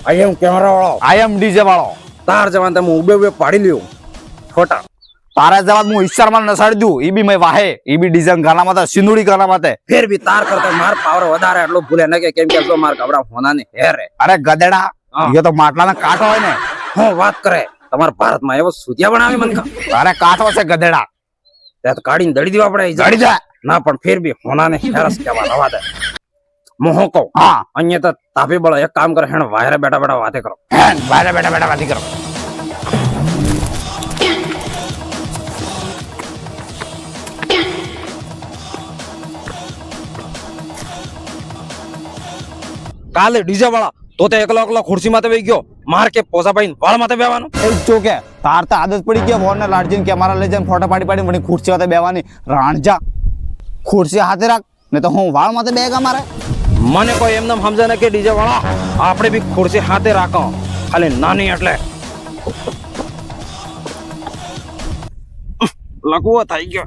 આઈ એમ camera વાળો, આઈ એમ DJ વાળો. તાર જવાન તમે ઉભે પાડી લ્યો ફોટા. તારા જવાબ હું ઈશ્વરમાં નસાડી દઉં. ઈ બી મેં વાહે, ઈ બી ડીઝલ ગાના માટે, સિંદુડી ગાના માટે. ફેર બી તાર કરતા માર પાવર વધારે એટલો ભૂલે ન કે કેમ કે જો માર ગબડા હોના ને હેરે. અરે ગધેડા, એ તો માટલાના કાંઠો હોય ને. હું વાત કરે તમારા ભારતમાં એવો સુધિયા બનાવે મન કા. તારે કાંઠો છે ગધેડા. તે તો કાઢીને દડી દેવા પડે. જડી જા. ના પણ ફેર બી હોના ને હેરસ કેવા રવા દે. મોહો કહું હા, અહીંયા તો તાપી બળો એક કામ કરે હેણ વાયરે બેઠા વાતે કરો. બારે બેઠા વાતી કરો. કાલે ડીજે વાળા તો તે એકલો ખુરશી માથે બેસી ગયો. માર કે પોસાભાઈ વાળ માથે બેવાનું. એ જો કે તાર તો આદત પડી ગઈ ફોન ને લાડજીને કેમેરા લઈ જાય ફોટો પાડી મને ખુરશી હાથે બેવાની. રાણજા, ખુરશી હાથે રાખ ને તો હું વાળ માથે બેગા મારે. મને કોઈ એમને સમજે ને કે ડીજે વાળા આપણે બી ખુરશી હાથે રાખો, ખાલી નાની એટલે લકવો થઈ ગયો.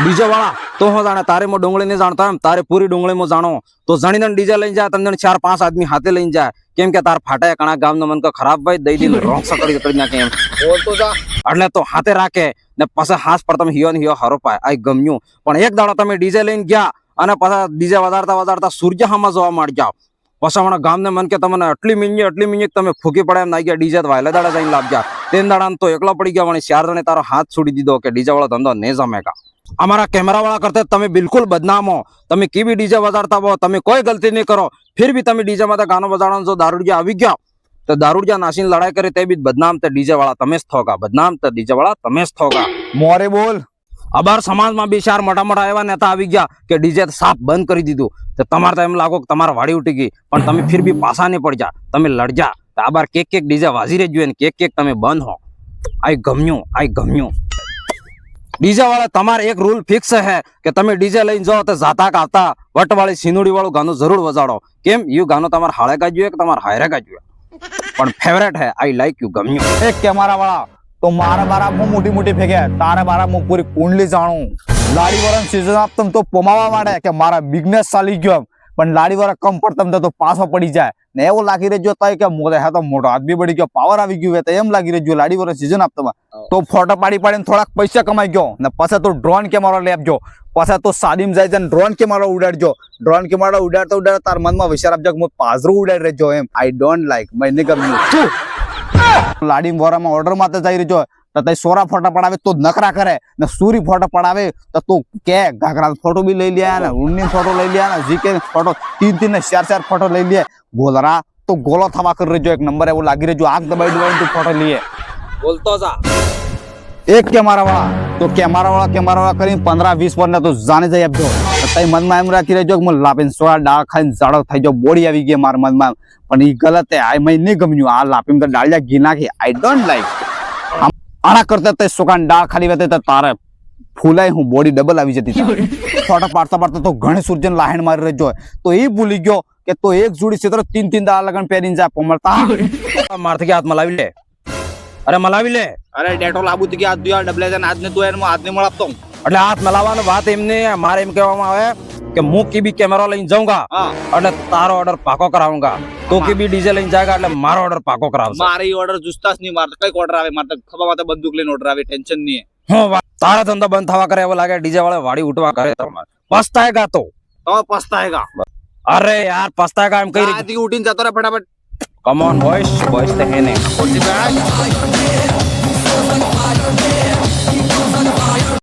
ડીજે વાળા તો હું જાણે તારે મો ડુંગળી ને જાણતા એમ તારે પૂરી ડુંગળી માં જાણો તો જાણીને ડીજે લઈને જાય. તમને 4-5 આદમી હાથે લઈને જાય. કેમ કે તાર ફાટાય કણા ગામ નો મન કો ખરાબ ભાઈ દઈ દીને રોંગ સકડી નાખે એમ બોલતો જા. એટલે તો હાથે રાખે ને પછી હાથ પર તમે હિયો હરો પાય. આ ગમ્યું. પણ એક દાડો તમે ડીજે લઈને ગયા અને પાછા ડીજે વધારતા સૂર્ય હામાં જોવા માંડ જાવ. પછી હમણાં ગામને મન કે તમને આટલી મિનિટ તમે ફૂકી પડે એમ નાઈ ગયા. ડીજે વાયલા દાડા જઈને લાવ ગયા. તેન દાડા તો એકલો પડી ગયા. વળી 4 જણે તારો હાથ છોડી દીધો કે ડીજે વાળો ધંધો નહીં જમેગા. અમારા કેમેરા વાળા કરતા તમે બિલકુલ બદનામ હો. તમે કેવી ડીજે વધારતા હો, તમે કોઈ ગલતી નહીં કરો, ફિર બી તમે ડીજે માં ગાનો બજાડવાનો જો દારૂડિયા આવી ગયા તો દારૂડિયા નાસીને લડાઈ કરે તે બી બદનામ તે ડીજે વાળા તમે જ થોગા. બદનામ તે ડીજે વાળા તમે જ થોગા. મોરે બોલ. અબાર સમાજમાં બી 4 મોટા એવા નેતા આવી ગયા કે ડીજે સાફ બંધ કરી દીધું. તો તમારે તો એમ લાગો કે તમારે વાડી ઉઠી ગઈ, પણ તમે ફિર બી પાછા નહીં પડ જા, તમે લડજા. આ બાર કેક ડીજે વાજી રહી જોઈએ ને કેક તમે બંધ હો. આઈ ગમ્યું. ડીજે વાળા તમારે એક રૂલ ફિક્સ છે કે તમે ડીજે લઈને જાઓ તો જાતા કાતા વટવાળી સિનુડી વાળું ગાનું જરૂર વજાડો. કેમ યુ ગાનું તમારે હાળે ગાજ્યું કે તમારે હાયરે ગાજ્યું પણ ફેવરેટ હે. I like you. ગમ્યું. એક કેમેરા વાળા તો મારા બારા મોટી ફેંકે, તારા બારા પૂરી કુંડલી જાણું. લાડી વાળા સીઝન આપતમ તો પોમાવા માંડે કે મારા બિઝનેસ ચાલી ગયો એમ. પણ લાડી વાળા કમ પડતમ તો પાછો પડી જાય ને એવું લાગી રહ્યો તય કે મોટો હે તો મોટો આદમી બળી ગયો, પાવર આવી ગયું તો એમ લાગી રહ્યો. લાડી વાળા સીઝન આપતમાં તો ફોટો પાડીને થોડાક પૈસા કમાઈ ગયો ને પછી તો ડ્રોન કેમેરો લેપજો. પછી તો સાડીમાં જાય છે ડ્રોન કેમેરો ઉડાડજો. ડ્રોન કેમેરો ઉડાડતા તાર મનમાં વિચાર આપજો કે હું પાઝરું ઉડાડી રહેજો એમ. I don't like. મને ગમ્યું. લાડી વોરામાં ઓર્ડર માટે જઈ રહ્યો તો તઈ સોરા ફોટા પડાવે તો નખરા કરે ને સૂરી ફોટા પડાવે તો તું કે ઘાઘરા ફોટો બી લઈ લે ને ઊંડની ફોટો લઈ લે ને જીકે ફોટો 3 ને 4 ફોટો લઈ લે. ગોલરા તો ગોલો થવા કરી રહેજો. એક નંબર એવું લાગી રહ્યો. આગ દબાઈ તું ફોટો લઈએ બોલતો જા. એક કેમેરા વાળા તો કેમેરા વાળા કરીને 15-20 પર ને તો જાણે જઈ આપજો. તઈ મનમાં એમ રાખી રહેજો કે મને લાપીને સોળા ડાળ ખાઈને જાડો થઈ જાવ, બોડી આવી ગઈ મારા મનમાં. પણ એ ગલત હે. આ મને નહીં ગમ્યું. આ લાપીને તો ડાળિયા ઘી નાખી. I don't like. આના કરતા તે સુકાન ડાળ ખાલી વેતે તો તારે ફૂલાઈ હું બોડી ડબલ આવી જતી. ફોટો પાડતા તો ઘણી સૂર્જન લાહેણ મારી રહેજો. તો એ ભૂલી ગયો કે તો એક જોડી છે તો 3 દાળ લગન પહેરીને જાય પમળતા. મારથી કે હાથ મલાવી લે. અરે મલાવી લે. અરે ડેટો લાબુ કે આ દુયા ડબલે છે આજને તો એનો હાથને મળાપતો. એટલે હાથ મલાવવાનો વાત એમને મારે એમ કહેવામાં આવે કે હું કીબી કેમેરો લઈને જાઉંગા એટલે તારો ઓર્ડર પાકો કરાવુંગા. તો કીબી ડીજે લઈને જાયગા એટલે મારો ઓર્ડર પાકો કરાવશે. મારી ઓર્ડર જુસ્તાસ નહીં મારતો. કઈક ઓર્ડર આવે મારતો ખભા માથે બંદૂક લઈને ઓર્ડર આવે. ટેન્શન નહીં. હું તારા ધંધો બંધ થવા કરે એવું લાગે. ડીજે વાળા વાડી ઉઠવા કરે તમારે પસ્તાયગા તો પસ્તાયગા. અરે યાર પસ્તાયગા એમ કઈ રીતે ઉઠીને જતો રે ફટાફટ. કમ ઓન બોયસ તે હે ને